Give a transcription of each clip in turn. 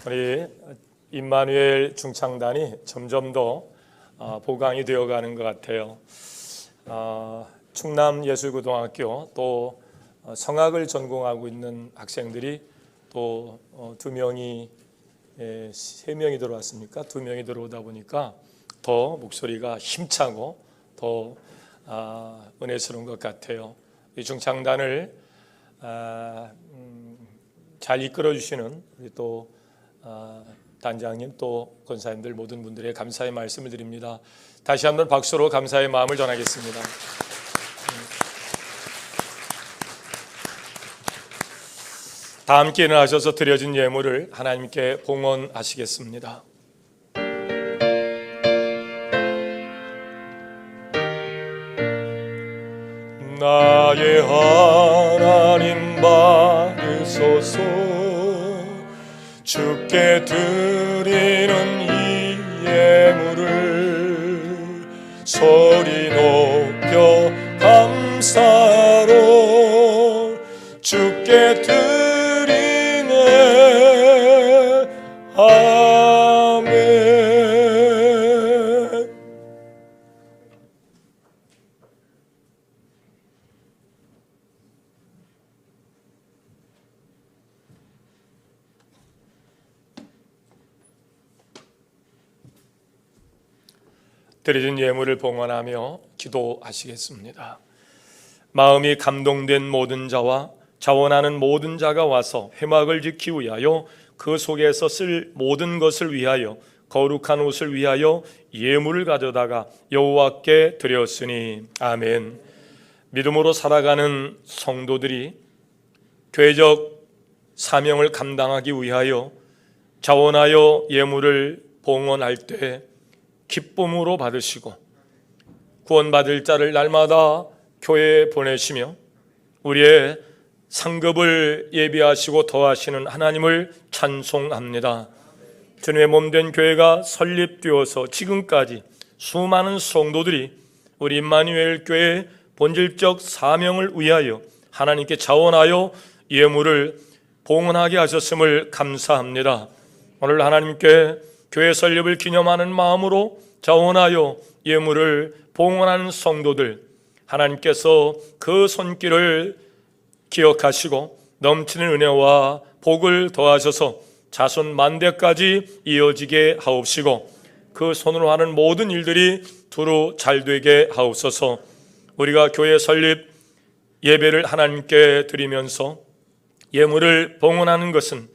우리 임마누엘 중창단이 점점 더 보강이 되어가는 것 같아요. 충남예술고등학교 또 성악을 전공하고 있는 학생들이 또 2명이 3명이 들어왔습니까? 2명이 들어오다 보니까 더 목소리가 힘차고 더 은혜스러운 것 같아요. 이 중창단을 잘 이끌어 주시는 우리 또 단장님 또 권사님들 모든 분들의 감사의 말씀을 드립니다. 다시 한번 박수로 감사의 마음을 전하겠습니다. 다 함께 일어나셔서 드려진 예물을 하나님께 봉헌하시겠습니다. 나의 하나님 받으소서. 주께 드리는 이 예물을 소리 높여 감사로 주께 드리네. 아멘. 드려진 예물을 봉헌하며 기도하시겠습니다. 마음이 감동된 모든 자와 자원하는 모든 자가 와서 회막을 짓기 위하여 그 속에서 쓸 모든 것을 위하여 거룩한 옷을 위하여 예물을 가져다가 여호와께 드렸으니 아멘. 믿음으로 살아가는 성도들이 교회적 사명을 감당하기 위하여 자원하여 예물을 봉헌할 때 기쁨으로 받으시고 구원받을 자를 날마다 교회에 보내시며 우리의 상급을 예비하시고 더하시는 하나님을 찬송합니다. 주님의 몸된 교회가 설립되어서 지금까지 수많은 성도들이 우리 임마누엘 교회의 본질적 사명을 위하여 하나님께 자원하여 예물을 봉헌하게 하셨음을 감사합니다. 오늘 하나님께 교회 설립을 기념하는 마음으로 자원하여 예물을 봉헌하는 성도들, 하나님께서 그 손길을 기억하시고 넘치는 은혜와 복을 더하셔서 자손 만대까지 이어지게 하옵시고 그 손으로 하는 모든 일들이 두루 잘되게 하옵소서. 우리가 교회 설립 예배를 하나님께 드리면서 예물을 봉헌하는 것은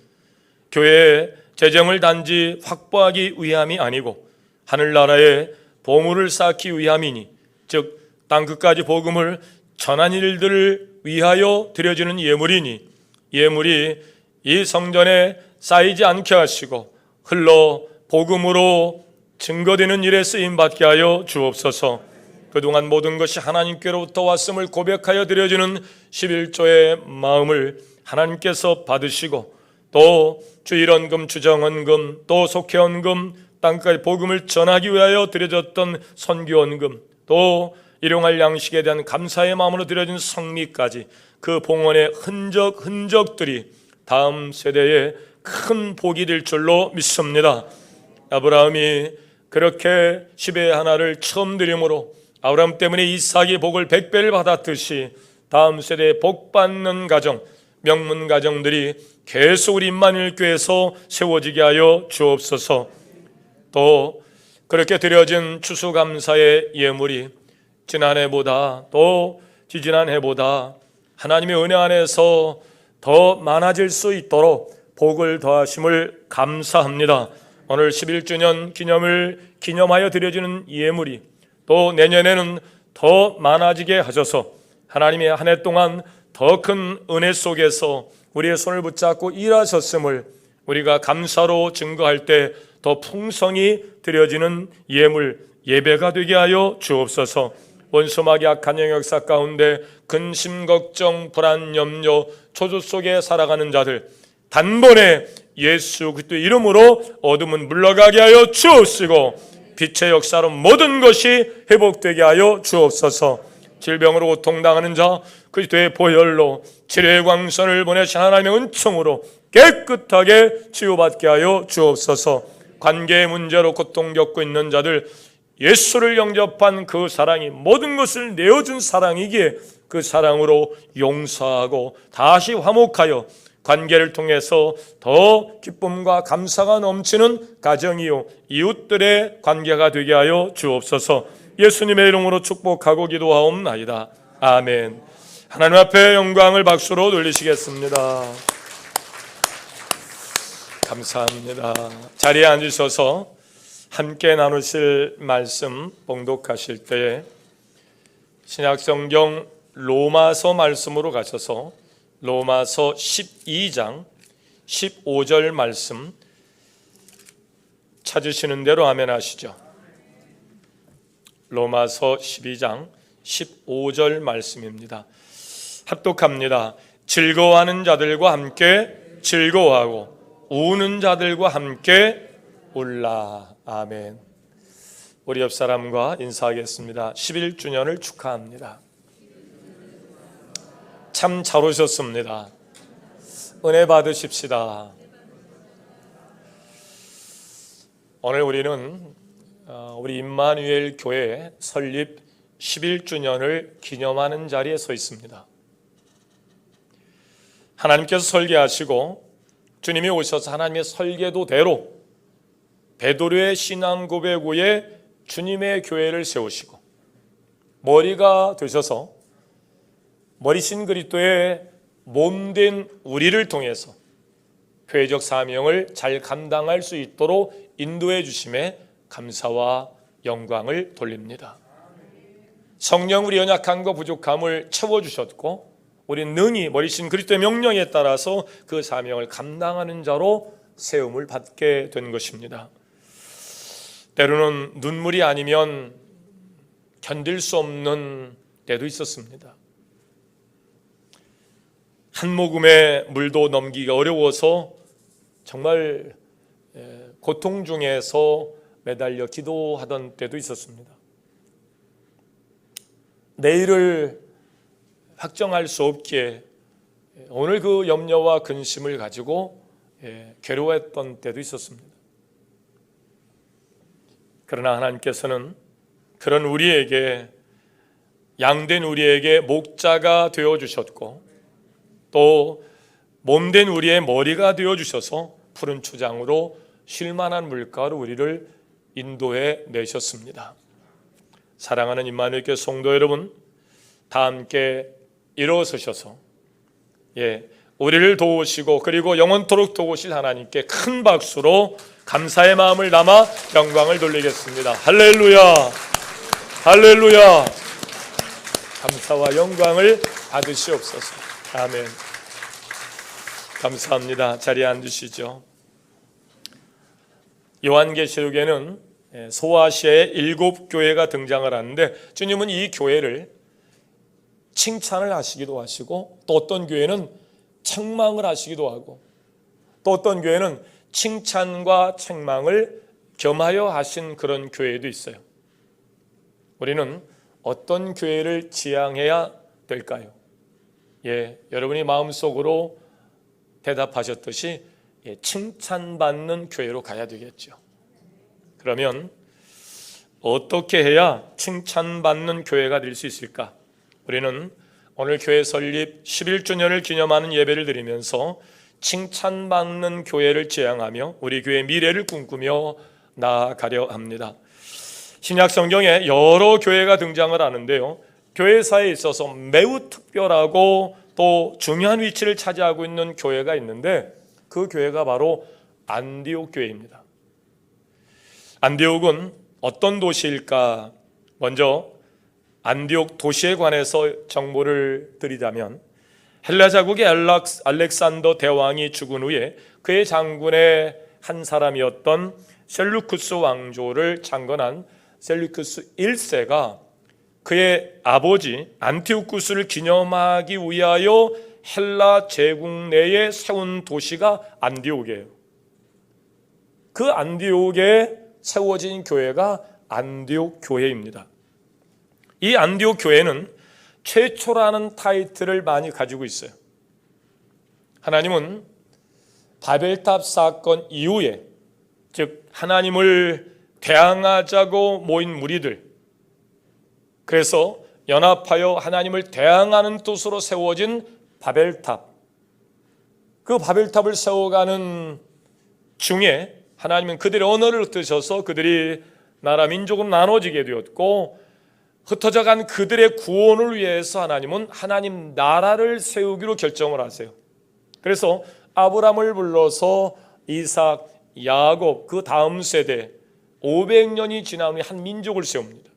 교회의 재정을 단지 확보하기 위함이 아니고 하늘나라에 보물을 쌓기 위함이니, 즉 땅끝까지 복음을 전한 일들을 위하여 드려지는 예물이니 예물이 이 성전에 쌓이지 않게 하시고 흘러 복음으로 증거되는 일에 쓰임받게 하여 주옵소서. 그동안 모든 것이 하나님께로부터 왔음을 고백하여 드려지는 11조의 마음을 하나님께서 받으시고 또 주일헌금, 주정헌금, 또 속회헌금, 땅까지 복음을 전하기 위하여 드려졌던 선교헌금, 또 일용할 양식에 대한 감사의 마음으로 드려진 성미까지 그 봉헌의 흔적들이 다음 세대에 큰 복이 될 줄로 믿습니다. 아브라함이 그렇게 10의 하나를 처음 드림으로 아브라함 때문에 이삭이 복을 100배를 받았듯이 다음 세대에 복받는 가정, 명문 가정들이 계속 우리 임마누엘 교회에서 세워지게 하여 주옵소서. 또 그렇게 드려진 추수감사의 예물이 지난해보다 또 지지난해보다 하나님의 은혜 안에서 더 많아질 수 있도록 복을 더하심을 감사합니다. 오늘 11주년 기념을 기념하여 드려지는 예물이 또 내년에는 더 많아지게 하셔서 하나님의 한 해 동안 더 큰 은혜 속에서 우리의 손을 붙잡고 일하셨음을 우리가 감사로 증거할 때 더 풍성히 드려지는 예물, 예배가 되게 하여 주옵소서. 원수마귀 악한 영역사 가운데 근심, 걱정, 불안, 염려, 초조 속에 살아가는 자들 단번에 예수 그리스도 이름으로 어둠은 물러가게 하여 주옵시고 빛의 역사로 모든 것이 회복되게 하여 주옵소서. 질병으로 고통당하는 자 그리스도의 보혈로 치료의 광선을 보내신 하나님의 은총으로 깨끗하게 치유받게 하여 주옵소서. 관계의 문제로 고통 겪고 있는 자들, 예수를 영접한 그 사랑이 모든 것을 내어준 사랑이기에 그 사랑으로 용서하고 다시 화목하여 관계를 통해서 더 기쁨과 감사가 넘치는 가정이요 이웃들의 관계가 되게 하여 주옵소서. 예수님의 이름으로 축복하고 기도하옵나이다. 아멘. 하나님 앞에 영광을 박수로 돌리시겠습니다. 감사합니다. 자리에 앉으셔서 함께 나누실 말씀 봉독하실 때에 신약성경 로마서 말씀으로 가셔서 로마서 12장 15절 말씀 찾으시는 대로 아멘 하시죠. 로마서 12장 15절 말씀입니다. 합독합니다. 즐거워하는 자들과 함께 즐거워하고 우는 자들과 함께 울라. 아멘. 우리 옆 사람과 인사하겠습니다. 11주년을 축하합니다. 참 잘 오셨습니다. 은혜 받으십시다. 오늘 우리는 우리 임마누엘 교회 설립 11주년을 기념하는 자리에 서 있습니다. 하나님께서 설계하시고 주님이 오셔서 하나님의 설계도대로 베드로의 신앙 고백 후에 주님의 교회를 세우시고 머리가 되셔서 머리신 그리스도의 몸된 우리를 통해서 교회적 사명을 잘 감당할 수 있도록 인도해 주심에 감사와 영광을 돌립니다. 성령 우리 연약함과 부족함을 채워주셨고 우리는 능히 머리신 그리스도의 명령에 따라서 그 사명을 감당하는 자로 세움을 받게 된 것입니다. 때로는 눈물이 아니면 견딜 수 없는 때도 있었습니다. 한 모금의 물도 넘기기가 어려워서 정말 고통 중에서 매달려 기도하던 때도 있었습니다. 내일을 확정할 수 없기에 오늘 그 염려와 근심을 가지고 괴로워했던 때도 있었습니다. 그러나 하나님께서는 그런 우리에게 양된 우리에게 목자가 되어주셨고 또 몸된 우리의 머리가 되어주셔서 푸른 초장으로 쉴만한 물가로 우리를 인도해 내셨습니다. 사랑하는 임마누엘 교회 성도 여러분, 다 함께 일어서셔서 우리를 도우시고 그리고 영원토록 도우실 하나님께 큰 박수로 감사의 마음을 담아 영광을 돌리겠습니다. 할렐루야, 할렐루야. 감사와 영광을 받으시옵소서. 아멘. 감사합니다. 자리에 앉으시죠. 요한계시록에는 소아시아의 7교회가 등장을 하는데 주님은 이 교회를 칭찬을 하시기도 하시고 또 어떤 교회는 책망을 하시기도 하고 또 어떤 교회는 칭찬과 책망을 겸하여 하신 그런 교회도 있어요. 우리는 어떤 교회를 지향해야 될까요? 여러분이 마음속으로 대답하셨듯이 칭찬받는 교회로 가야 되겠죠. 그러면 어떻게 해야 칭찬받는 교회가 될 수 있을까? 우리는 오늘 교회 설립 11주년을 기념하는 예배를 드리면서 칭찬받는 교회를 지향하며 우리 교회의 미래를 꿈꾸며 나아가려 합니다. 신약 성경에 여러 교회가 등장을 하는데요, 교회사에 있어서 매우 특별하고 또 중요한 위치를 차지하고 있는 교회가 있는데 그 교회가 바로 안디옥 교회입니다. 안디옥은 어떤 도시일까? 먼저 안디옥 도시에 관해서 정보를 드리자면 헬라 자국의 알렉산더 대왕이 죽은 후에 그의 장군의 한 사람이었던 셀루쿠스 왕조를 창건한 셀루쿠스 1세가 그의 아버지 안티오쿠스를 기념하기 위하여 헬라 제국 내에 세운 도시가 안디옥이에요. 그 안디옥에 세워진 교회가 안디옥 교회입니다. 이 안디옥 교회는 최초라는 타이틀을 많이 가지고 있어요. 하나님은 바벨탑 사건 이후에, 즉 하나님을 대항하자고 모인 무리들, 그래서 연합하여 하나님을 대항하는 뜻으로 세워진 바벨탑, 그 바벨탑을 세워가는 중에 하나님은 그들의 언어를 흩으셔서 그들이 나라 민족으로 나눠지게 되었고, 흩어져간 그들의 구원을 위해서 하나님은 하나님 나라를 세우기로 결정을 하세요. 그래서 아브람을 불러서 이삭, 야곱, 그 다음 세대 500년이 지난 후에 한 민족을 세웁니다.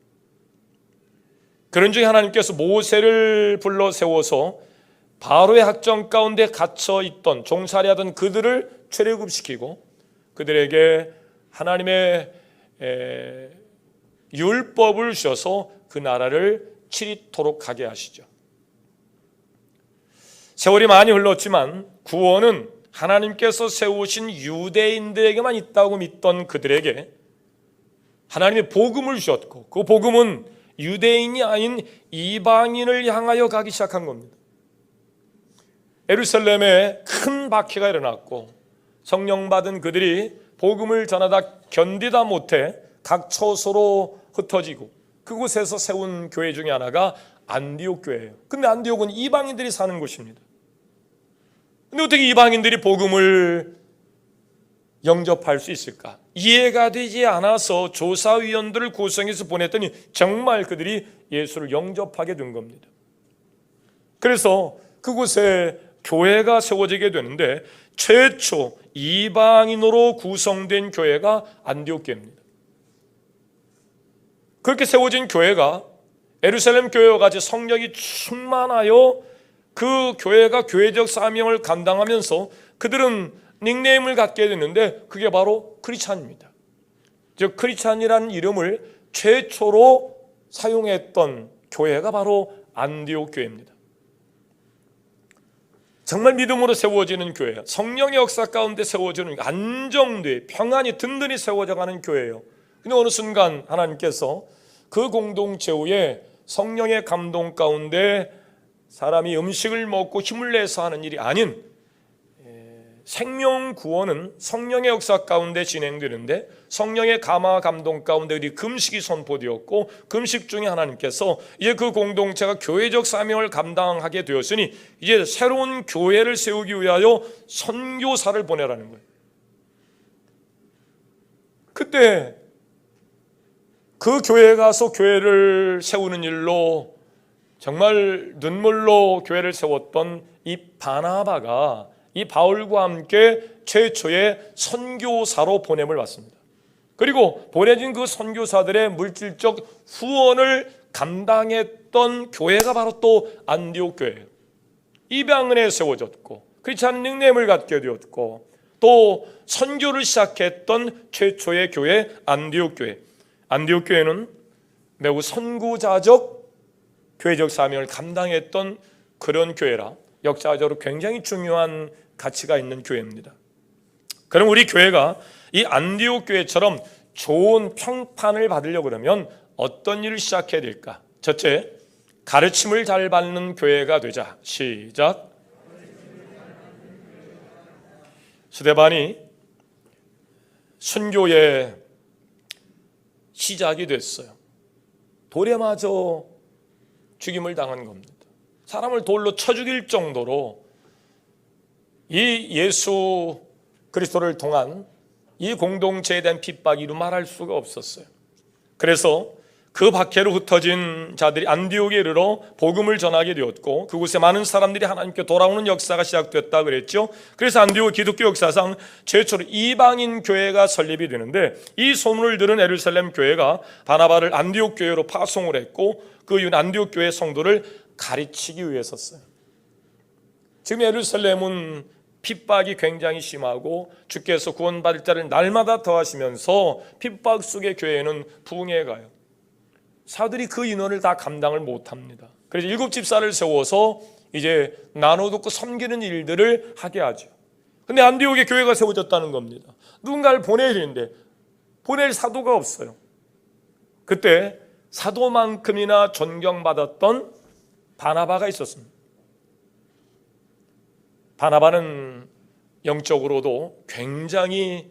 그런 중에 하나님께서 모세를 불러 세워서 바로의 학정 가운데 갇혀 있던, 종살이하던 그들을 출애굽시키고 그들에게 하나님의 율법을 주셔서 그 나라를 치리토록 하게 하시죠. 세월이 많이 흘렀지만 구원은 하나님께서 세우신 유대인들에게만 있다고 믿던 그들에게 하나님의 복음을 주셨고, 그 복음은 유대인이 아닌 이방인을 향하여 가기 시작한 겁니다. 예루살렘에 큰 박해가 일어났고 성령 받은 그들이 복음을 전하다 견디다 못해 각 처소로 흩어지고, 그곳에서 세운 교회 중에 하나가 안디옥 교회예요. 근데 안디옥은 이방인들이 사는 곳입니다. 근데 어떻게 이방인들이 복음을 영접할 수 있을까? 이해가 되지 않아서 조사위원들을 구성해서 보냈더니 정말 그들이 예수를 영접하게 된 겁니다. 그래서 그곳에 교회가 세워지게 되는데 최초 이방인으로 구성된 교회가 안디옥 교회입니다. 그렇게 세워진 교회가 예루살렘 교회와 같이 성령이 충만하여 그 교회가 교회적 사명을 감당하면서 그들은 닉네임을 갖게 됐는데 그게 바로 크리스찬입니다. 즉 크리스찬이라는 이름을 최초로 사용했던 교회가 바로 안디옥 교회입니다. 정말 믿음으로 세워지는 교회예요. 성령의 역사 가운데 세워지는, 안정돼 평안히 든든히 세워져가는 교회예요. 근데 어느 순간 하나님께서 그 공동체 후에 성령의 감동 가운데 사람이 음식을 먹고 힘을 내서 하는 일이 아닌 생명 구원은 성령의 역사 가운데 진행되는데, 성령의 감화 감동 가운데 우리 금식이 선포되었고, 금식 중에 하나님께서 이제 그 공동체가 교회적 사명을 감당하게 되었으니 이제 새로운 교회를 세우기 위하여 선교사를 보내라는 거예요. 그때 그 교회에 가서 교회를 세우는 일로 정말 눈물로 교회를 세웠던 이 바나바가 이 바울과 함께 최초의 선교사로 보냄을 받습니다. 그리고 보내진 그 선교사들의 물질적 후원을 감당했던 교회가 바로 또 안디옥 교회예요. 입양은에 세워졌고 크리스찬 닉네임을 갖게 되었고 또 선교를 시작했던 최초의 교회 안디옥 교회. 안디옥 교회는 매우 선구자적 교회적 사명을 감당했던 그런 교회라 역사적으로 굉장히 중요한 가치가 있는 교회입니다. 그럼 우리 교회가 이 안디옥 교회처럼 좋은 평판을 받으려고 그러면 어떤 일을 시작해야 될까? 첫째, 가르침을 잘 받는 교회가 되자. 시작. 스데반이 순교의 시작이 됐어요. 돌에 맞아 죽임을 당한 겁니다. 사람을 돌로 쳐 죽일 정도로 이 예수 그리스도를 통한 이 공동체에 대한 핍박이 이루 말할 수가 없었어요. 그래서 그 박해로 흩어진 자들이 안디옥에 이르러 복음을 전하게 되었고 그곳에 많은 사람들이 하나님께 돌아오는 역사가 시작됐다 그랬죠. 그래서 안디옥 기독교 역사상 최초로 이방인 교회가 설립이 되는데, 이 소문을 들은 예루살렘 교회가 바나바를 안디옥 교회로 파송을 했고 그 이후 안디옥 교회 성도를 가르치기 위해서였어요. 지금 예루살렘은 핍박이 굉장히 심하고 주께서 구원받을 자를 날마다 더하시면서 핍박 속의 교회는 부흥해 가요. 사들이 그 인원을 다 감당을 못합니다. 그래서 7 집사를 세워서 이제 나눠 듣고 섬기는 일들을 하게 하죠. 근데 안디옥에 교회가 세워졌다는 겁니다. 누군가를 보내야 되는데 보낼 사도가 없어요. 그때 사도만큼이나 존경받았던 바나바가 있었습니다. 바나바는 영적으로도 굉장히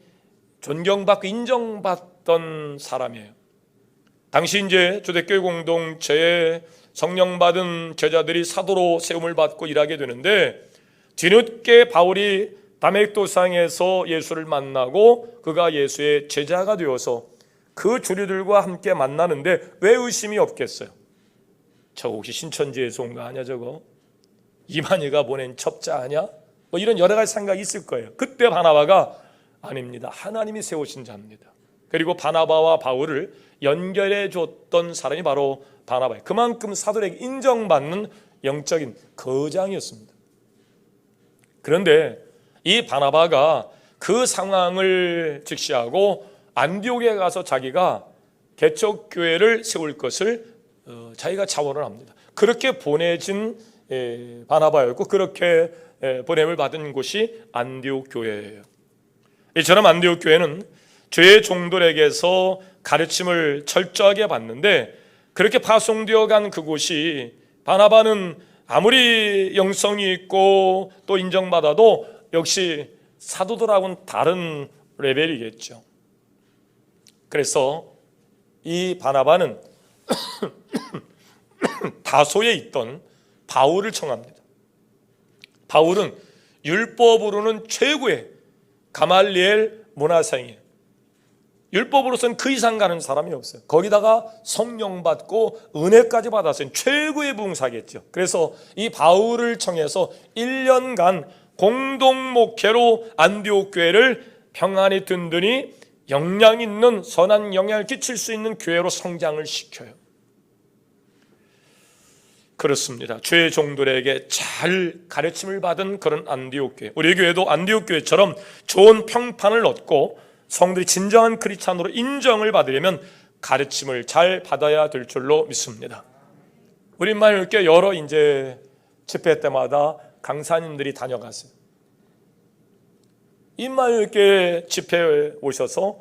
존경받고 인정받던 사람이에요. 당시 이제 초대교회 공동체에 성령받은 제자들이 사도로 세움을 받고 일하게 되는데, 뒤늦게 바울이 다메섹도상에서 예수를 만나고 그가 예수의 제자가 되어서 그 주류들과 함께 만나는데 왜 의심이 없겠어요? 저거 혹시 신천지에서 온 거 아니야? 저거 이만희가 보낸 첩자 아니야? 뭐 이런 여러 가지 생각이 있을 거예요. 그때 바나바가 아닙니다, 하나님이 세우신 자입니다. 그리고 바나바와 바울을 연결해 줬던 사람이 바로 바나바예요. 그만큼 사도에게 인정받는 영적인 거장이었습니다. 그런데 이 바나바가 그 상황을 직시하고 안디옥에 가서 자기가 개척교회를 세울 것을 자기가 자원을 합니다. 그렇게 보내진 바나바였고, 그렇게 보냄을 받은 곳이 안디옥 교회예요. 이처럼 안디옥 교회는 죄의 종들에게서 가르침을 철저하게 받는데, 그렇게 파송되어 간 그곳이 바나바는 아무리 영성이 있고 또 인정받아도 역시 사도들하고는 다른 레벨이겠죠. 그래서 이 바나바는 다소에 있던 바울을 청합니다. 바울은 율법으로는 최고의 가말리엘 문화생이에요. 율법으로서는 그 이상 가는 사람이 없어요. 거기다가 성령 받고 은혜까지 받았어요. 최고의 부흥사겠죠. 그래서 이 바울을 청해서 1년간 공동 목회로 안디옥 교회를 평안히 든든히 영향 있는 선한 영향을 끼칠 수 있는 교회로 성장을 시켜요. 그렇습니다. 죄의 종들에게 잘 가르침을 받은 그런 안디옥 교회, 우리 교회도 안디옥 교회처럼 좋은 평판을 얻고 성들이 진정한 크리스찬으로 인정을 받으려면 가르침을 잘 받아야 될 줄로 믿습니다. 우리 임마누엘교회 여러 이제 집회 때마다 강사님들이 다녀갔어요. 임마누엘교회 집회에 오셔서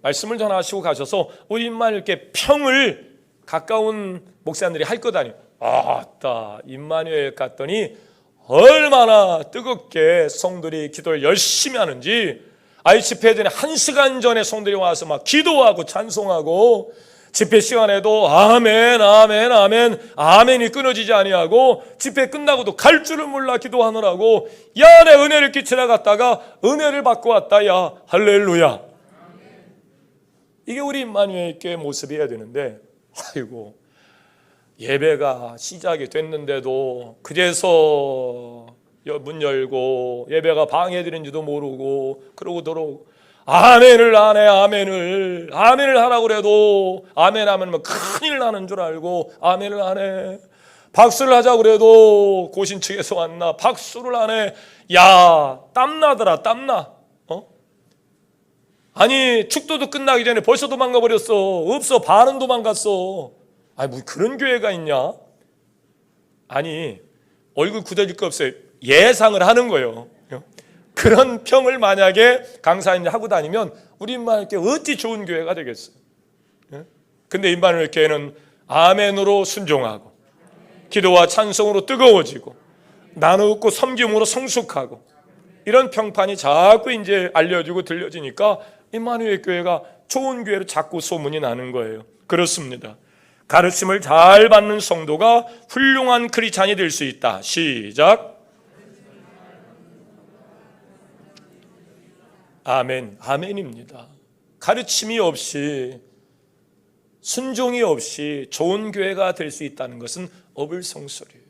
말씀을 전하시고 가셔서 우리 임마누엘교회 평을 가까운 목사님들이 할 것 아니에요. 아따, 임마누엘 갔더니 얼마나 뜨겁게 성들이 기도를 열심히 하는지, 아이 집회 전에 1시간 전에 성들이 와서 막 기도하고 찬송하고, 집회 시간에도 아멘 아멘 아멘 아멘이 끊어지지 아니하고, 집회 끝나고도 갈 줄을 몰라 기도하느라고 야, 내 은혜를 끼치러 갔다가 은혜를 받고 왔다, 야 할렐루야. 이게 우리 임마누엘 교회 모습이어야 되는데, 아이고, 예배가 시작이 됐는데도 그제서 문 열고 예배가 방해되는지도 모르고 그러고 들어오고, 아멘을 안 해. 아멘을 하라고 그래도 아멘 하면 큰일 나는 줄 알고 아멘을 안 해. 박수를 하자고 그래도 고신 측에서 왔나 박수를 안 해. 야, 땀나더라, 땀나. 아니, 축도도 끝나기 전에 벌써 도망가 버렸어. 없어, 반은 도망갔어. 아니, 뭐 그런 교회가 있냐? 아니, 얼굴 굳어질 거 없어요. 예상을 하는 거예요. 그런 평을 만약에 강사님 하고 다니면 우리 임마누엘 교회 어찌 좋은 교회가 되겠어요. 근데 임마누엘 교회는 아멘으로 순종하고 기도와 찬송으로 뜨거워지고 나누고 섬김으로 성숙하고, 이런 평판이 자꾸 이제 알려지고 들려지니까 임마누엘 교회가 좋은 교회로 자꾸 소문이 나는 거예요. 그렇습니다. 가르침을 잘 받는 성도가 훌륭한 크리스찬이 될 수 있다. 시작. 아멘, 아멘입니다. 가르침이 없이, 순종이 없이 좋은 교회가 될 수 있다는 것은 어불성설이에요.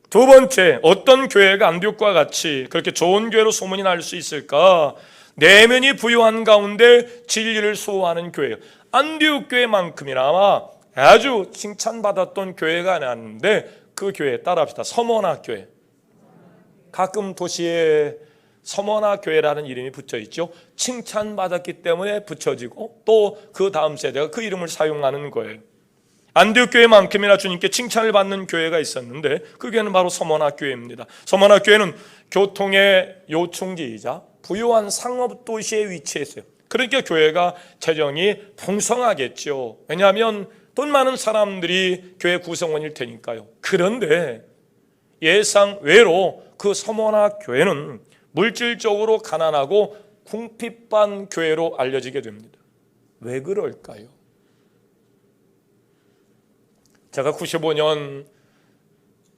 두 번째, 어떤 교회가 안디옥과 같이 그렇게 좋은 교회로 소문이 날 수 있을까? 내면이 부유한 가운데 진리를 소화하는 교회예요. 안디옥 교회만큼이나마 아주 칭찬받았던 교회가 아닌데, 그 교회 따라합시다. 서머나 교회. 가끔 도시에 서머나 교회라는 이름이 붙여 있죠. 칭찬받았기 때문에 붙여지고 또 그 다음 세대가 그 이름을 사용하는 거예요. 안디옥 교회만큼이나 주님께 칭찬을 받는 교회가 있었는데 그 교회는 바로 서머나 교회입니다. 서머나 교회는 교통의 요충지이자 부유한 상업 도시에 위치했어요. 그러니까 교회가 재정이 풍성하겠죠. 왜냐하면 돈 많은 사람들이 교회 구성원일 테니까요. 그런데 예상 외로 그 서머나 교회는 물질적으로 가난하고 궁핍한 교회로 알려지게 됩니다. 왜 그럴까요? 제가 95년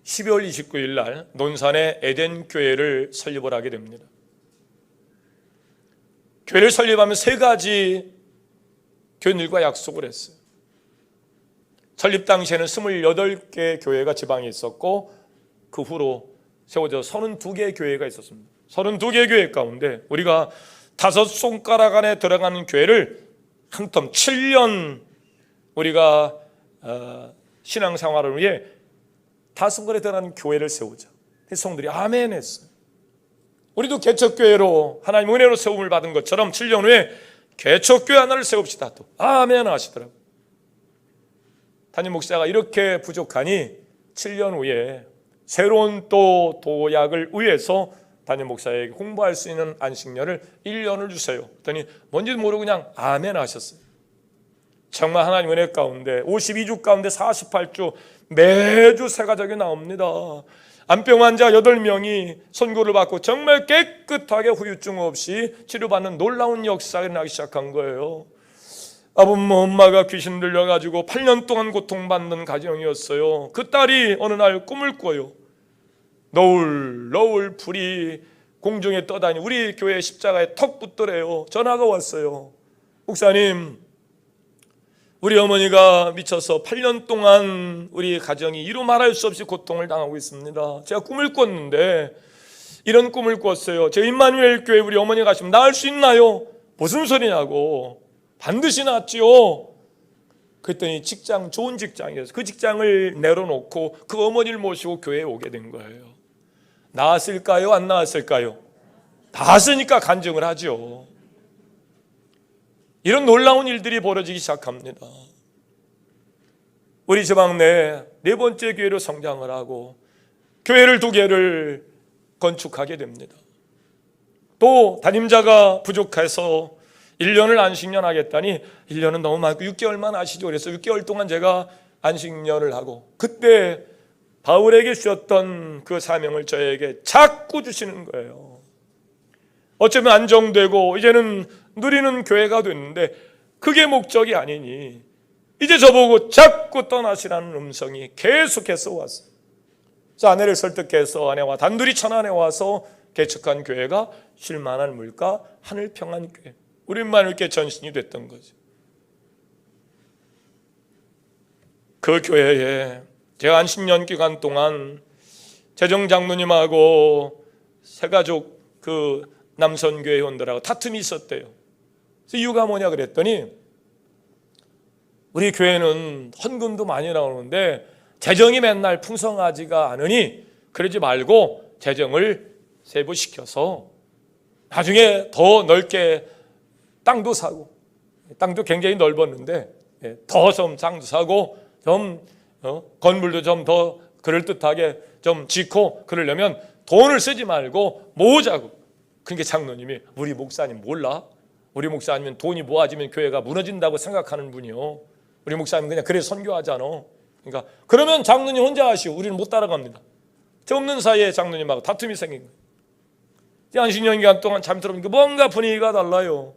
12월 29일 날 논산의 에덴 교회를 설립을 하게 됩니다. 교회를 설립하면 세 가지 교인들과 약속을 했어요. 설립 당시에는 28개 교회가 지방에 있었고 그 후로 세워져 32개 교회가 있었습니다. 32개 교회 가운데 우리가 5손가락 안에 들어가는 교회를 한 텀 7년 우리가 신앙생활을 위해 5손가락에 들어가는 교회를 세우자. 성도들이 아멘 했어요. 우리도 개척교회로 하나님 은혜로 세움을 받은 것처럼 7년 후에 개척교회 하나를 세웁시다. 또 아멘 하시더라고요. 담임 목사가 이렇게 부족하니 7년 후에 새로운 또 도약을 위해서 담임 목사에게 홍보할 수 있는 안식년을 1년을 주세요. 그랬더니 뭔지도 모르고 그냥 아멘 하셨어요. 정말 하나님 은혜 가운데 52주 가운데 48주 매주 새 가족이 나옵니다. 암병 환자 8명이 선고를 받고 정말 깨끗하게 후유증 없이 치료받는 놀라운 역사가 일어나기 시작한 거예요. 엄마가 귀신 들려가지고 8년 동안 고통받는 가정이었어요. 그 딸이 어느 날 꿈을 꿔요. 너울 불이 공중에 떠다니 우리 교회 십자가에 턱 붙더래요. 전화가 왔어요. 목사님, 우리 어머니가 미쳐서 8년 동안 우리 가정이 이루 말할 수 없이 고통을 당하고 있습니다. 제가 꿈을 꿨는데 이런 꿈을 꿨어요. 제 임마누엘 교회 우리 어머니 가시면 나을 수 있나요? 무슨 소리냐고. 반드시 낫지요. 그랬더니 좋은 직장이었어요. 그 직장을 내려놓고 그 어머니를 모시고 교회에 오게 된 거예요. 나았을까요? 안 나았을까요? 나았으니까 간증을 하죠. 이런 놀라운 일들이 벌어지기 시작합니다. 우리 지방 내 4번째 교회로 성장을 하고 교회를 2개를 건축하게 됩니다. 또 담임자가 부족해서 1년을 안식년 하겠다니 1년은 너무 많고 6개월만 하시죠. 그래서 6개월 동안 제가 안식년을 하고 그때 바울에게 주셨던 그 사명을 저에게 자꾸 주시는 거예요. 어쩌면 안정되고 이제는 누리는 교회가 됐는데 그게 목적이 아니니 이제 저보고 자꾸 떠나시라는 음성이 계속해서 왔어요. 그래서 아내를 설득해서 아내와 단둘이 천안에 와서 개척한 교회가 쉴만한 물가 하늘평안교회, 우리만 이렇게 전신이 됐던 거죠. 그 교회에 제가 안식년 기간 동안 재정장로님하고 새가족 그 남선교회 회원들하고 다툼이 있었대요. 그래서 이유가 뭐냐 그랬더니 우리 교회는 헌금도 많이 나오는데 재정이 맨날 풍성하지가 않으니 그러지 말고 재정을 세부시켜서 나중에 더 넓게 땅도 사고, 땅도 굉장히 넓었는데 더 좀 땅도 사고 좀 건물도 좀 더 그럴듯하게 좀 짓고 그러려면 돈을 쓰지 말고 모으자고. 그러니까 장로님이 우리 목사님 몰라? 우리 목사님은 돈이 모아지면 교회가 무너진다고 생각하는 분이요. 우리 목사님 그냥 그래 선교하잖아. 그러니까 그러면 장로님 혼자 하시오. 우리는 못 따라갑니다. 저 없는 사이에 장로님하고 다툼이 생긴 거예요. 안식년 기간 동안 잠 들어보니까 뭔가 분위기가 달라요.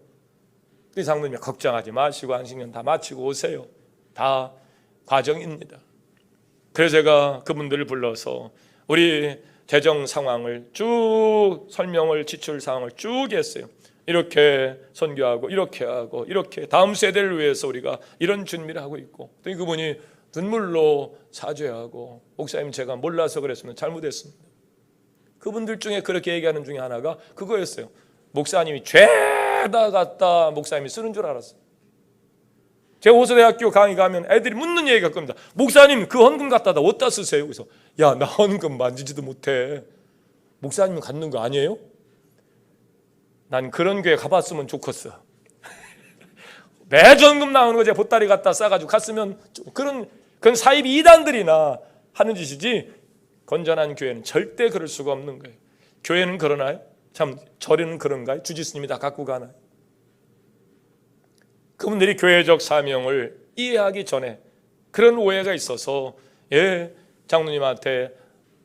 우리 장로님이 걱정하지 마시고 안식년 다 마치고 오세요. 다 과정입니다. 그래서 제가 그분들을 불러서 우리 재정 상황을 쭉 설명을 지출 상황을 쭉 했어요. 이렇게 선교하고 이렇게 하고 이렇게 다음 세대를 위해서 우리가 이런 준비를 하고 있고 또 그분이 눈물로 사죄하고 목사님 제가 몰라서 그랬으면 잘못했습니다. 그분들 중에 그렇게 얘기하는 중에 하나가 그거였어요. 목사님이 죄다 갖다 목사님이 쓰는 줄 알았어요. 제가 호서대학교 강의 가면 애들이 묻는 얘기가 겁니다. 목사님 그 헌금 갖다다 어디다 쓰세요? 그래서 야, 나 헌금 만지지도 못해. 목사님은 갖는 거 아니에요? 난 그런 교회 가봤으면 좋겠어. 매주 헌금 나오는 거 제가 보따리 갖다 싸가지고 갔으면 그건 사이비 이단들이나 하는 짓이지 건전한 교회는 절대 그럴 수가 없는 거예요. 교회는 그러나요? 참 절에는 그런가요? 주지스님이 다 갖고 가나요? 그분들이 교회적 사명을 이해하기 전에 그런 오해가 있어서 장로님한테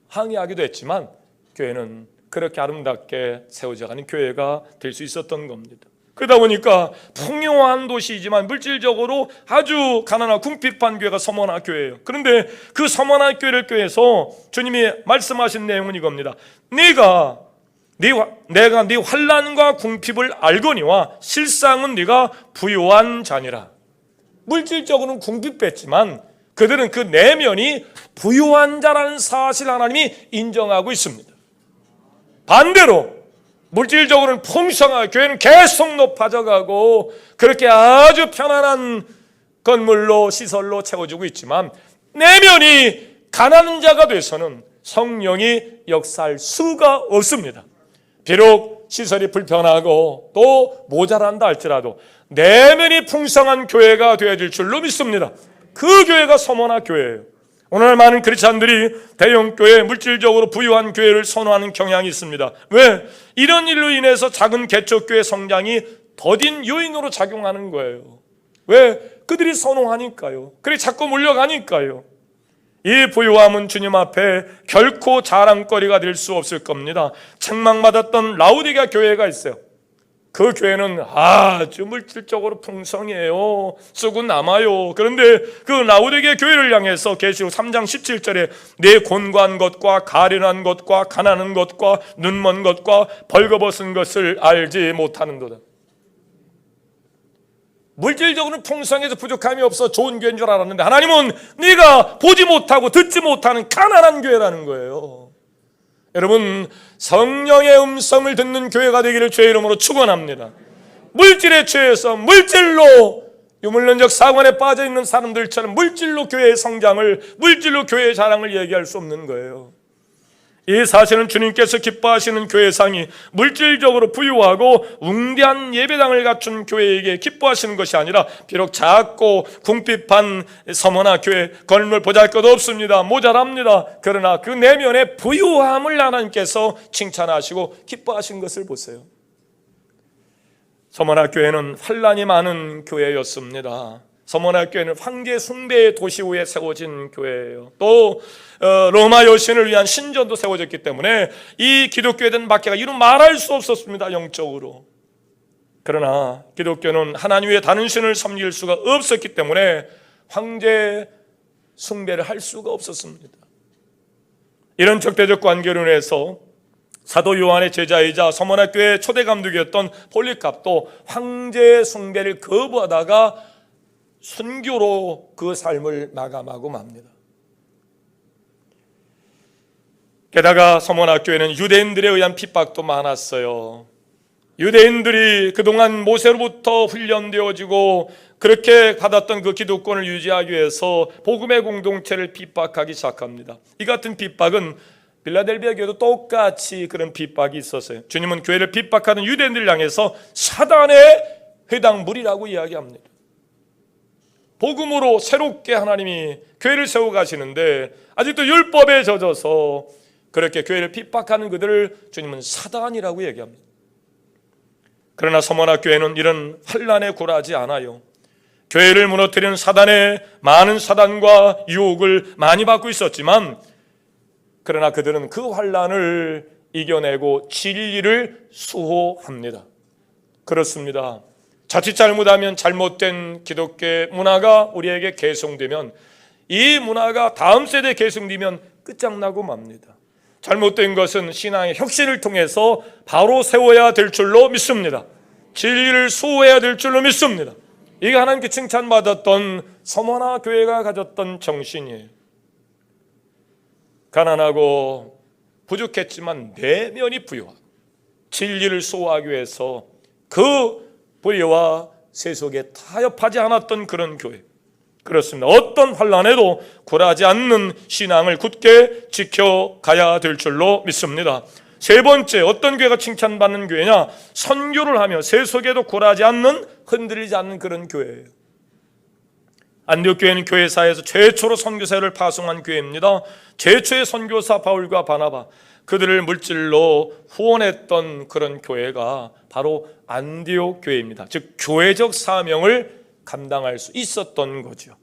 항의하기도 했지만 교회는 그렇게 아름답게 세워져가는 교회가 될 수 있었던 겁니다. 그러다 보니까 풍요한 도시이지만 물질적으로 아주 가난하고 궁핍한 교회가 서머나 교회예요. 그런데 그 서머나 교회를 교회에서 주님이 말씀하신 내용은 이겁니다. 내가 네 환난과 궁핍을 알거니와 실상은 네가 부요한 자니라. 물질적으로는 궁핍했지만 그들은 그 내면이 부요한 자라는 사실 하나님이 인정하고 있습니다. 반대로 물질적으로는 풍성하고 교회는 계속 높아져가고 그렇게 아주 편안한 건물로 시설로 채워지고 있지만 내면이 가난한 자가 돼서는 성령이 역사할 수가 없습니다. 비록 시설이 불편하고 또 모자란다 할지라도 내면이 풍성한 교회가 되어질 줄로 믿습니다. 그 교회가 서머나 교회예요. 오늘 많은 크리스찬들이 대형교회, 물질적으로 부유한 교회를 선호하는 경향이 있습니다. 왜? 이런 일로 인해서 작은 개척교회 성장이 더딘 요인으로 작용하는 거예요. 왜? 그들이 선호하니까요. 그래 자꾸 몰려가니까요. 이 부유함은 주님 앞에 결코 자랑거리가 될 수 없을 겁니다. 책망받았던 라우디게아 교회가 있어요. 그 교회는 아주 물질적으로 풍성해요. 쓰고 남아요. 그런데 그 라우디게아 교회를 향해서 계시록 3장 17절에 내 곤고한 것과 가련한 것과 가난한 것과 눈먼 것과 벌거벗은 것을 알지 못하는도다. 물질적으로는 풍성해서 부족함이 없어 좋은 교회인 줄 알았는데 하나님은 네가 보지 못하고 듣지 못하는 가난한 교회라는 거예요. 여러분, 성령의 음성을 듣는 교회가 되기를 주의 이름으로 축원합니다. 물질에 취해서 물질로 유물론적 사관에 빠져있는 사람들처럼 물질로 교회의 성장을, 물질로 교회의 자랑을 얘기할 수 없는 거예요. 이 사실은 주님께서 기뻐하시는 교회상이 물질적으로 부유하고 웅대한 예배당을 갖춘 교회에게 기뻐하시는 것이 아니라 비록 작고 궁핍한 서머나 교회, 건물 보잘것없습니다. 모자랍니다. 그러나 그 내면의 부유함을 하나님께서 칭찬하시고 기뻐하신 것을 보세요. 서머나 교회는 환난이 많은 교회였습니다. 서머나 교회는 황제 숭배의 도시 후에 세워진 교회예요. 또 로마 여신을 위한 신전도 세워졌기 때문에 이 기독교에 대한 박해가 이루 말할 수 없었습니다. 영적으로. 그러나 기독교는 하나님 외에 다른 신을 섬길 수가 없었기 때문에 황제 숭배를 할 수가 없었습니다. 이런 적대적 관계로 인해서 사도 요한의 제자이자 서머나 교회 초대 감독이었던 폴리캅도 황제 숭배를 거부하다가 순교로 그 삶을 마감하고 맙니다. 게다가 서머나 교회는 유대인들에 의한 핍박도 많았어요. 유대인들이 그동안 모세로부터 훈련되어지고 그렇게 받았던 그 기독권을 유지하기 위해서 복음의 공동체를 핍박하기 시작합니다. 이 같은 핍박은 빌라델비아 교회도 똑같이 그런 핍박이 있었어요. 주님은 교회를 핍박하는 유대인들을 향해서 사단의 회당물이라고 이야기합니다. 복음으로 새롭게 하나님이 교회를 세워가시는데 아직도 율법에 젖어서 그렇게 교회를 핍박하는 그들을 주님은 사단이라고 얘기합니다. 그러나 서머나 교회는 이런 환난에 굴하지 않아요. 교회를 무너뜨리는 사단의 많은 사단과 유혹을 많이 받고 있었지만 그러나 그들은 그 환난을 이겨내고 진리를 수호합니다. 그렇습니다. 자칫 잘못하면 잘못된 기독교 문화가 우리에게 계승되면 이 문화가 다음 세대에 계승되면 끝장나고 맙니다. 잘못된 것은 신앙의 혁신을 통해서 바로 세워야 될 줄로 믿습니다. 진리를 수호해야 될 줄로 믿습니다. 이게 하나님께 칭찬받았던 서머나 교회가 가졌던 정신이에요. 가난하고 부족했지만 내면이 부유하고 진리를 수호하기 위해서 그 불의와 세속에 타협하지 않았던 그런 교회. 그렇습니다. 어떤 환난에도 굴하지 않는 신앙을 굳게 지켜가야 될 줄로 믿습니다. 세 번째, 어떤 교회가 칭찬받는 교회냐? 선교를 하며 세속에도 굴하지 않는, 흔들리지 않는 그런 교회예요. 안디옥 교회는 교회사에서 최초로 선교사를 파송한 교회입니다. 최초의 선교사 바울과 바나바, 그들을 물질로 후원했던 그런 교회가 바로 안디옥 교회입니다. 즉 교회적 사명을 감당할 수 있었던 거죠.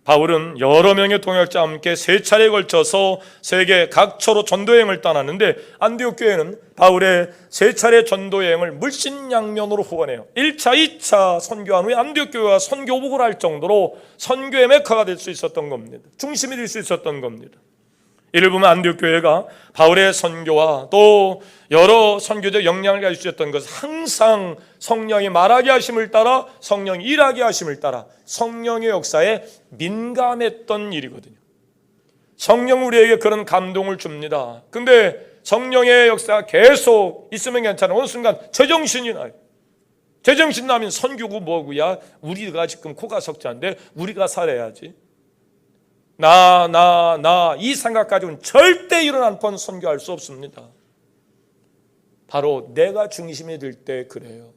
바울은 여러 명의 동역자와 함께 3차례에 걸쳐서 세계 각처로 전도여행을 떠났는데, 안디옥 교회는 바울의 3차례 전도여행을 물신양면으로 후원해요. 1차, 2차 선교한 후에 안디옥 교회가 선교복을 할 정도로 선교의 메카가 될 수 있었던 겁니다. 중심이 될 수 있었던 겁니다. 이를 보면 안디옥 교회가 바울의 선교와 또 여러 선교적 역량을 가질 수 있었던 것은 항상 성령이 말하게 하심을 따라, 성령이 일하게 하심을 따라 성령의 역사에 민감했던 일이거든요. 성령 우리에게 그런 감동을 줍니다. 근데 성령의 역사가 계속 있으면 괜찮아. 어느 순간 제정신이 나요. 제정신 나면 선교고 뭐고야, 우리가 지금 코가 석자인데 우리가 살아야지, 나 이 생각 가지고는 절대 일어난 번 선교할 수 없습니다. 바로 내가 중심이 될 때 그래요.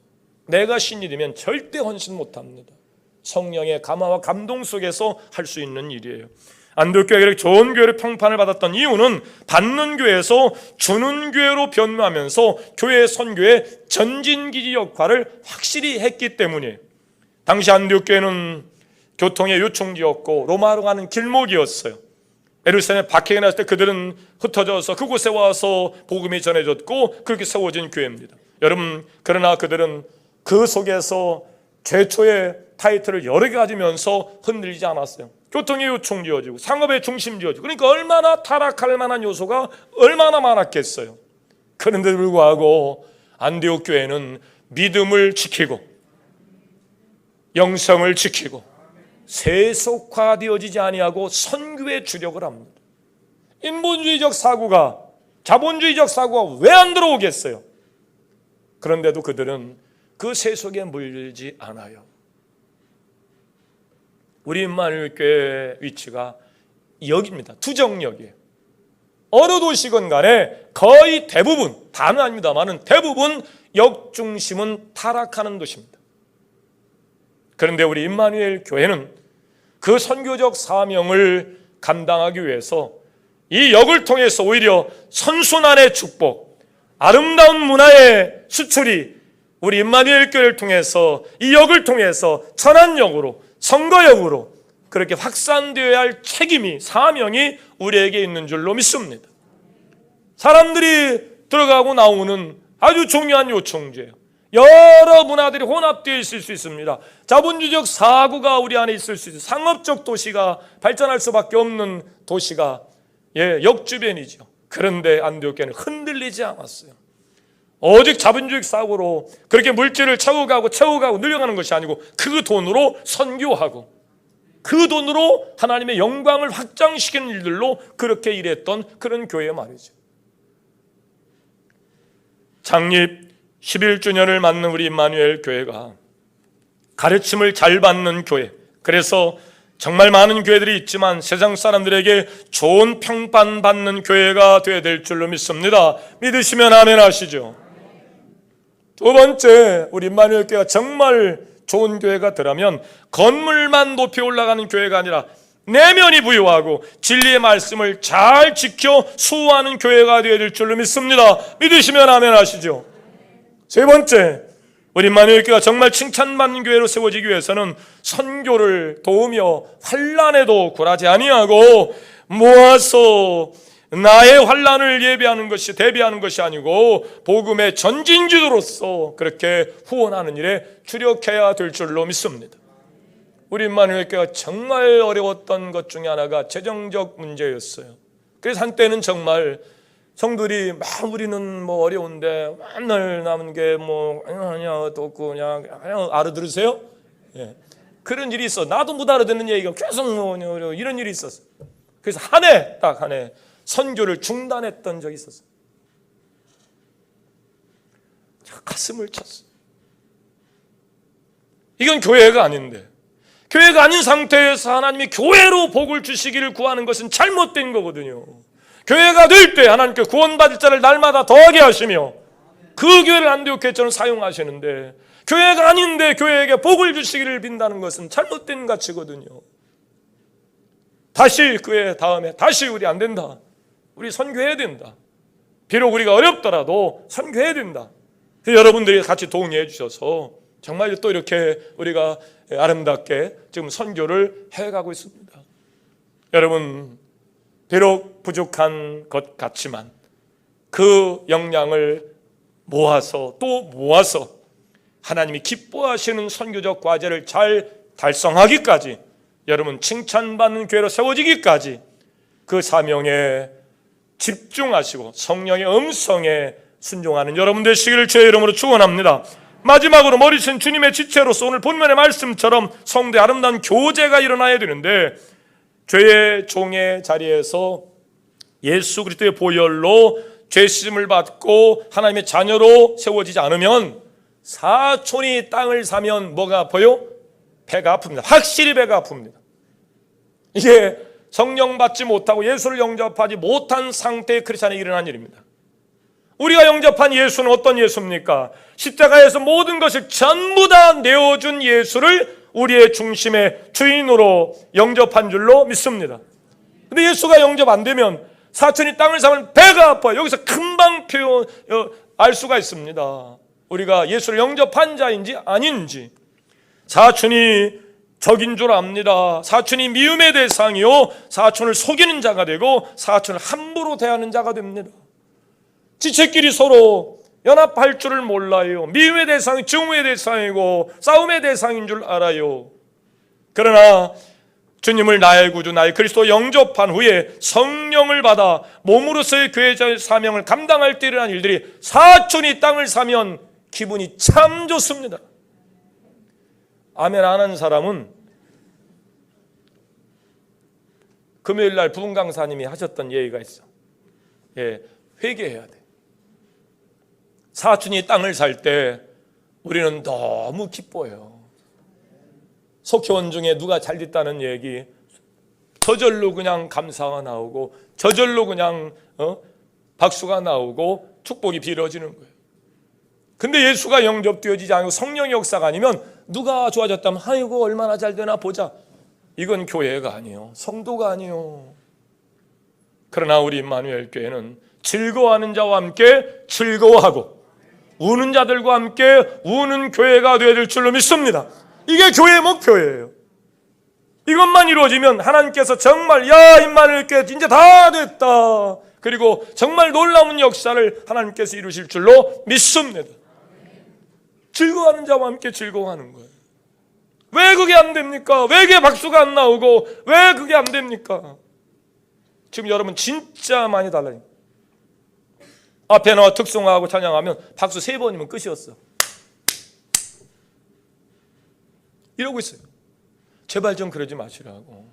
내가 신이 되면 절대 헌신 못합니다. 성령의 감화와 감동 속에서 할 수 있는 일이에요. 안디옥 교회가 좋은 교회로 평판을 받았던 이유는 받는 교회에서 주는 교회로 변화하면서 교회 선교의 전진기지 역할을 확실히 했기 때문이에요. 당시 안디옥 교회는 교통의 요충지였고 로마로 가는 길목이었어요. 예루살렘에 박해가 났을 때 그들은 흩어져서 그곳에 와서 복음이 전해졌고 그렇게 세워진 교회입니다. 여러분, 그러나 그들은 그 속에서 최초의 타이틀을 여러 개 가지면서 흔들리지 않았어요. 교통의 요충지어지고 상업의 중심지어지고, 그러니까 얼마나 타락할 만한 요소가 얼마나 많았겠어요. 그런데도 불구하고 안디옥 교회는 믿음을 지키고 영성을 지키고 세속화되어지지 아니하고 선교에 주력을 합니다. 인본주의적 사고가, 자본주의적 사고가 왜 안 들어오겠어요? 그런데도 그들은 그 세속에 물들지 않아요. 우리 임마누엘 교회의 위치가 여기입니다. 투정역이에요. 어느 도시건 간에 거의 대부분, 다는 아닙니다만은 대부분 역중심은 타락하는 도시입니다. 그런데 우리 임마누엘 교회는 그 선교적 사명을 감당하기 위해서 이 역을 통해서 오히려 선순환의 축복, 아름다운 문화의 수출이 우리 임마누엘 교회를 통해서, 이 역을 통해서 천안역으로, 선거역으로 그렇게 확산되어야 할 책임이, 사명이 우리에게 있는 줄로 믿습니다. 사람들이 들어가고 나오는 아주 중요한 요충지예요. 여러 문화들이 혼합되어 있을 수 있습니다. 자본주의적 사고가 우리 안에 있을 수 있어요. 상업적 도시가 발전할 수밖에 없는 도시가 역주변이죠. 그런데 안디옥 교회는 흔들리지 않았어요. 오직 자본주의 사고로 그렇게 물질을 채워가고 늘려가는 것이 아니고 그 돈으로 선교하고 그 돈으로 하나님의 영광을 확장시키는 일들로 그렇게 일했던 그런 교회 말이죠. 창립 11주년을 맞는 우리 임마누엘 교회가 가르침을 잘 받는 교회, 그래서 정말 많은 교회들이 있지만 세상 사람들에게 좋은 평판받는 교회가 되어야 될 줄로 믿습니다. 믿으시면 아멘 하시죠. 두 번째, 우리 임마누엘 교회가 정말 좋은 교회가 되려면 건물만 높이 올라가는 교회가 아니라 내면이 부유하고 진리의 말씀을 잘 지켜 수호하는 교회가 되어야 될 줄로 믿습니다. 믿으시면 아멘 하시죠. 세 번째, 우리 임마누엘 교회가 정말 칭찬받는 교회로 세워지기 위해서는 선교를 도우며 환난에도 굴하지 아니하고 모아서 나의 환난을 대비하는 것이 아니고 복음의 전진주도로서 그렇게 후원하는 일에 주력해야 될 줄로 믿습니다. 우리 임마누엘 교회가 정말 어려웠던 것 중에 하나가 재정적 문제였어요. 그래서 한때는 정말 성들이 막 우리는 뭐 어려운데 맨날 남은 게 뭐 아니야 또 없고 그냥 알아들으세요? 예. 그런 일이 있어. 나도 못 알아듣는 얘기가 계속 뭐 이런 일이 있었어. 그래서 한 해 선교를 중단했던 적이 있었어요. 제가 가슴을 쳤어요. 이건 교회가 아닌데, 교회가 아닌 상태에서 하나님이 교회로 복을 주시기를 구하는 것은 잘못된 거거든요. 교회가 될 때 하나님께 구원받을 자를 날마다 더하게 하시며 그 교회를 안디옥 교회처럼 사용하시는데, 교회가 아닌데 교회에게 복을 주시기를 빈다는 것은 잘못된 가치거든요. 다시 그 다음에 다시 우리 안 된다, 우리 선교해야 된다, 비록 우리가 어렵더라도 선교해야 된다. 여러분들이 같이 동의해 주셔서 정말 또 이렇게 우리가 아름답게 지금 선교를 해가고 있습니다. 여러분, 비록 부족한 것 같지만 그 역량을 모아서 또 모아서 하나님이 기뻐하시는 선교적 과제를 잘 달성하기까지, 여러분 칭찬받는 교회로 세워지기까지 그 사명에 집중하시고 성령의 음성에 순종하는 여러분 되시기를 주의 이름으로 축원합니다. 마지막으로 머리신 주님의 지체로서 오늘 본문의 말씀처럼 성도의 아름다운 교제가 일어나야 되는데, 죄의 종의 자리에서 예수 그리스도의 보혈로 죄 씻음을 받고 하나님의 자녀로 세워지지 않으면 사촌이 땅을 사면 뭐가 아파요? 배가 아픕니다. 확실히 배가 아픕니다. 이게 성령 받지 못하고 예수를 영접하지 못한 상태의 크리스찬에 일어난 일입니다. 우리가 영접한 예수는 어떤 예수입니까? 십자가에서 모든 것을 전부 다 내어준 예수를 우리의 중심의 주인으로 영접한 줄로 믿습니다. 근데 예수가 영접 안 되면 사촌이 땅을 사면 배가 아파요. 여기서 금방 알 수가 있습니다. 우리가 예수를 영접한 자인지 아닌지. 사촌이 적인 줄 압니다. 사촌이 미움의 대상이요, 사촌을 속이는 자가 되고 사촌을 함부로 대하는 자가 됩니다. 지체끼리 서로 연합할 줄을 몰라요. 미움의 대상이 증오의 대상이고 싸움의 대상인 줄 알아요. 그러나 주님을 나의 구주 나의 그리스도 영접한 후에 성령을 받아 몸으로서의 교회자의 사명을 감당할 때 일어난 일들이, 사촌이 땅을 사면 기분이 참 좋습니다. 아멘 안 하는 사람은 금요일날 부흥 강사님이 하셨던 예의가 있어. 회개해야 돼. 사촌이 땅을 살 때 우리는 너무 기뻐요. 속회원 중에 누가 잘 됐다는 얘기, 저절로 그냥 감사가 나오고 저절로 그냥 박수가 나오고 축복이 빌어지는 거예요. 근데 예수가 영접되어지지 않고 성령의 역사가 아니면 누가 좋아졌다면 아이고 얼마나 잘 되나 보자. 이건 교회가 아니에요. 성도가 아니에요. 그러나 우리 임마누엘 교회는 즐거워하는 자와 함께 즐거워하고 우는 자들과 함께 우는 교회가 되어야 될 줄로 믿습니다. 이게 교회의 목표예요. 이것만 이루어지면 하나님께서 정말 야 임마누엘 교회 이제 다 됐다, 그리고 정말 놀라운 역사를 하나님께서 이루실 줄로 믿습니다. 즐거워하는 자와 함께 즐거워하는 거예요. 왜 그게 안 됩니까? 왜 그게 박수가 안 나오고 왜 그게 안 됩니까? 지금 여러분 진짜 많이 달라요. 앞에 나와 특송하고 찬양하면 박수 3번이면 끝이었어. 이러고 있어요. 제발 좀 그러지 마시라고.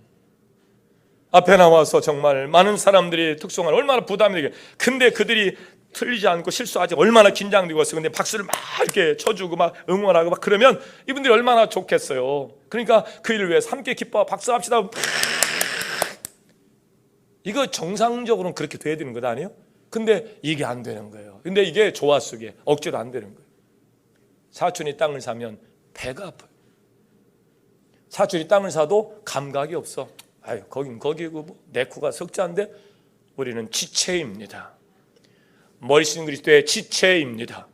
앞에 나와서 정말 많은 사람들이 특송을 얼마나 부담이 되게, 근데 그들이 틀리지 않고 실수하지 얼마나 긴장되고 있어요. 근데 박수를 막 이렇게 쳐주고 막 응원하고 막 그러면 이분들이 얼마나 좋겠어요. 그러니까 그 일을 위해서 함께 기뻐 박수합시다. 이거 정상적으로는 그렇게 돼야 되는 것 아니에요? 근데 이게 안 되는 거예요. 근데 이게 조화 속에 억지로 안 되는 거예요. 사촌이 땅을 사면 배가 아파요. 사촌이 땅을 사도 감각이 없어. 아유, 거긴 거기고 뭐 내 코가 석자인데. 우리는 지체입니다. 머리신 그리스도의 지체입니다.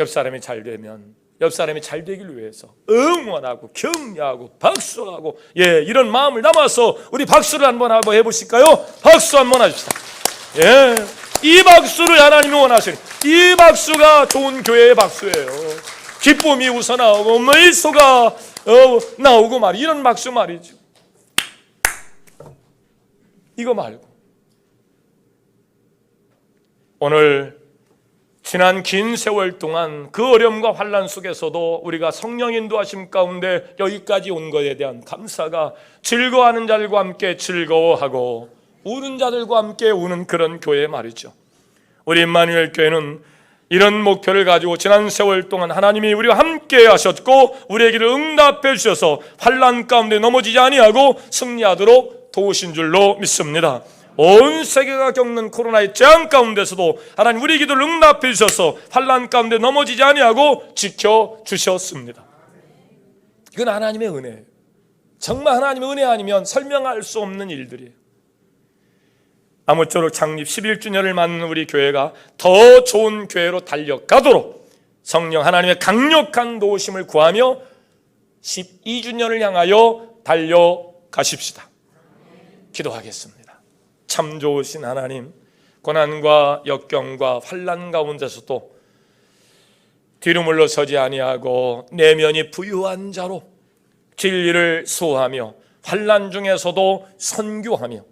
옆 사람이 잘 되면 옆 사람이 잘 되길 위해서 응원하고 격려하고 박수하고 이런 마음을 담아서 우리 박수를 한번 해보실까요? 박수 한번 하십시다. 이 박수를 하나님이 원하시는, 이 박수가 좋은 교회의 박수예요. 기쁨이 우러나오고 미소가 나오고 말이, 이런 박수 말이죠. 이거 말고 오늘 지난 긴 세월 동안 그 어려움과 환난 속에서도 우리가 성령 인도하심 가운데 여기까지 온 것에 대한 감사가, 즐거워하는 자들과 함께 즐거워하고 우는 자들과 함께 우는 그런 교회 말이죠. 우리 임마누엘 교회는 이런 목표를 가지고 지난 세월 동안 하나님이 우리와 함께 하셨고 우리에게도 응답해 주셔서 환난 가운데 넘어지지 아니하고 승리하도록 도우신 줄로 믿습니다. 온 세계가 겪는 코로나의 재앙 가운데서도 하나님 우리 기도를 응답해 주셔서 환난 가운데 넘어지지 아니하고 지켜주셨습니다. 이건 하나님의 은혜예요. 정말 하나님의 은혜 아니면 설명할 수 없는 일들이에요. 아무쪼록 창립 11주년을 맞는 우리 교회가 더 좋은 교회로 달려가도록 성령 하나님의 강력한 도우심을 구하며 12주년을 향하여 달려가십시다. 기도하겠습니다. 참 좋으신 하나님, 고난과 역경과 환난 가운데서도 뒤로 물러서지 아니하고 내면이 부유한 자로 진리를 수호하며 환난 중에서도 선교하며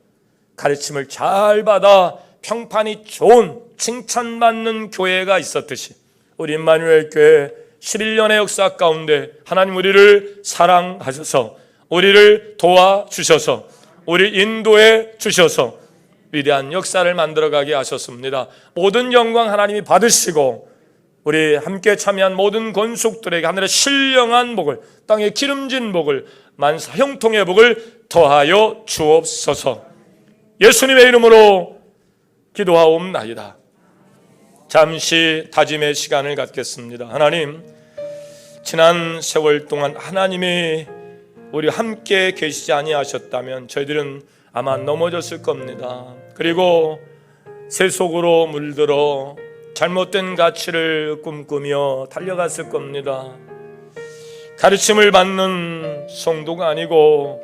가르침을 잘 받아 평판이 좋은 칭찬받는 교회가 있었듯이 우리 임마누엘 교회 11년의 역사 가운데 하나님 우리를 사랑하셔서 우리를 도와주셔서 우리 인도해 주셔서 위대한 역사를 만들어가게 하셨습니다. 모든 영광 하나님이 받으시고 우리 함께 참여한 모든 권속들에게 하늘의 신령한 복을, 땅의 기름진 복을, 만사 형통의 복을 더하여 주옵소서. 예수님의 이름으로 기도하옵나이다. 잠시 다짐의 시간을 갖겠습니다. 하나님, 지난 세월 동안 하나님이 우리 함께 계시지 아니하셨다면 저희들은 아마 넘어졌을 겁니다. 그리고 세속으로 물들어 잘못된 가치를 꿈꾸며 달려갔을 겁니다. 가르침을 받는 성도가 아니고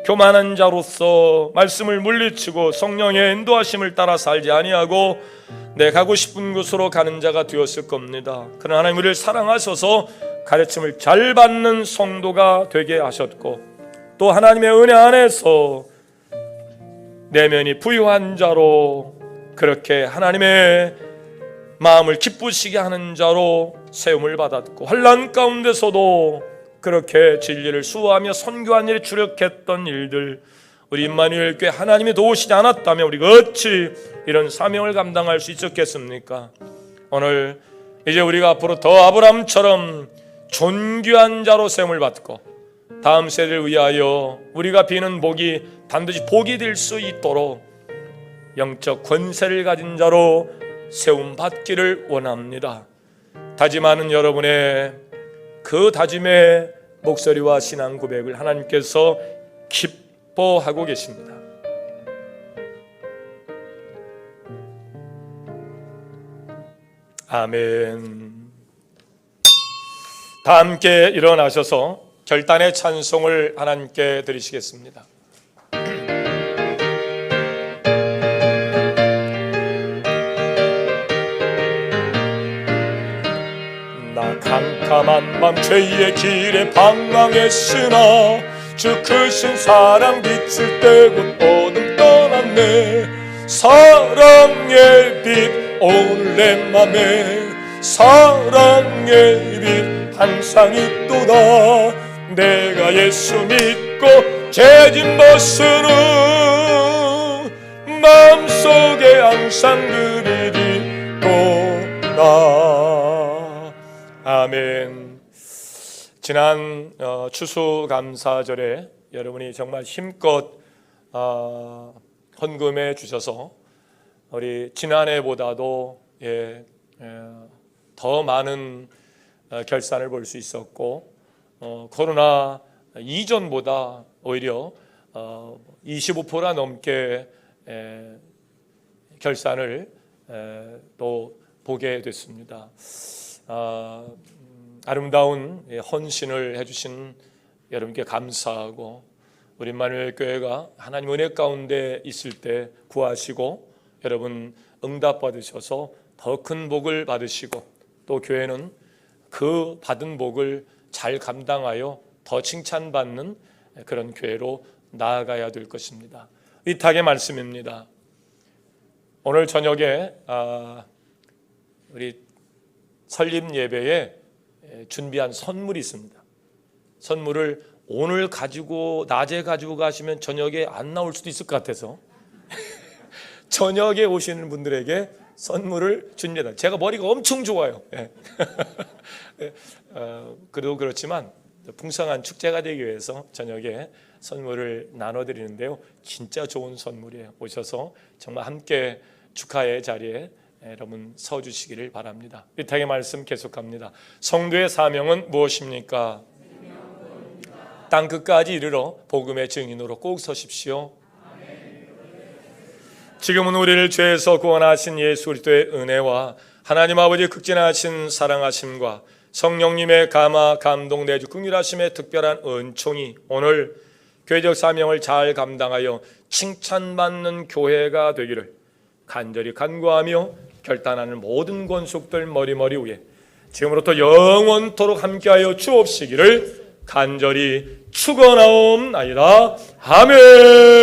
교만한 자로서 말씀을 물리치고 성령의 인도하심을 따라 살지 아니하고 내 가고 싶은 곳으로 가는 자가 되었을 겁니다. 그러나 하나님 우리를 사랑하셔서 가르침을 잘 받는 성도가 되게 하셨고 또 하나님의 은혜 안에서 내면이 부유한 자로 그렇게 하나님의 마음을 기쁘시게 하는 자로 세움을 받았고 환난 가운데서도 그렇게 진리를 수호하며 선교한 일에 주력했던 일들 우리 임마누엘 교회 하나님이 도우시지 않았다면 우리가 어찌 이런 사명을 감당할 수 있었겠습니까? 오늘 이제 우리가 앞으로 더 아브라함처럼 존귀한 자로 세움을 받고 다음 세대를 위하여 우리가 비는 복이 반드시 복이 될 수 있도록 영적 권세를 가진 자로 세움 받기를 원합니다. 다짐하는 여러분의 그 다짐의 목소리와 신앙 고백을 하나님께서 기뻐하고 계십니다. 아멘. 다 함께 일어나셔서 결단의 찬송을 하나님께 드리시겠습니다. 나 캄캄한 밤 죄의 길에 방황했으나 주 크신 사랑 빛을 떼고 어둠 떠났네. 사랑의 빛 오늘 내 맘에 사랑의 빛 항상 있도다. 내가 예수 믿고 죄진 벗으는 마음속에 항상 그리리로다. 아멘. 지난 추수감사절에 여러분이 정말 힘껏 헌금해 주셔서 우리 지난해보다도 더 많은 결산을 볼 수 있었고 코로나 이전보다 오히려 25%나 넘게 결산을 또 보게 됐습니다. 아름다운 헌신을 해주신 여러분께 감사하고 우리 임마누엘 교회가 하나님 은혜 가운데 있을 때 구하시고 여러분 응답받으셔서 더 큰 복을 받으시고 또 교회는 그 받은 복을 잘 감당하여 더 칭찬받는 그런 교회로 나아가야 될 것입니다. 위탁의 말씀입니다. 오늘 저녁에 우리 설립 예배에 준비한 선물이 있습니다. 선물을 오늘 가지고 낮에 가지고 가시면 저녁에 안 나올 수도 있을 것 같아서 저녁에 오시는 분들에게 선물을 준비합니다. 제가 머리가 엄청 좋아요. 그래도 그렇지만 풍성한 축제가 되기 위해서 저녁에 선물을 나눠드리는데요. 진짜 좋은 선물이에요. 오셔서 정말 함께 축하의 자리에 여러분 서주시기를 바랍니다. 위탁의 말씀 계속합니다. 성도의 사명은 무엇입니까? 땅끝까지 이르러 복음의 증인으로 꼭 서십시오. 지금은 우리를 죄에서 구원하신 예수 그리스도의 은혜와 하나님 아버지 극진하신 사랑하심과 성령님의 감화 감동 내주 긍휼하심의 특별한 은총이 오늘 교회적 사명을 잘 감당하여 칭찬받는 교회가 되기를 간절히 간구하며 결단하는 모든 권속들 머리머리 위에 지금부터 영원토록 함께하여 주옵시기를 간절히 축원하옵나이다. 아멘.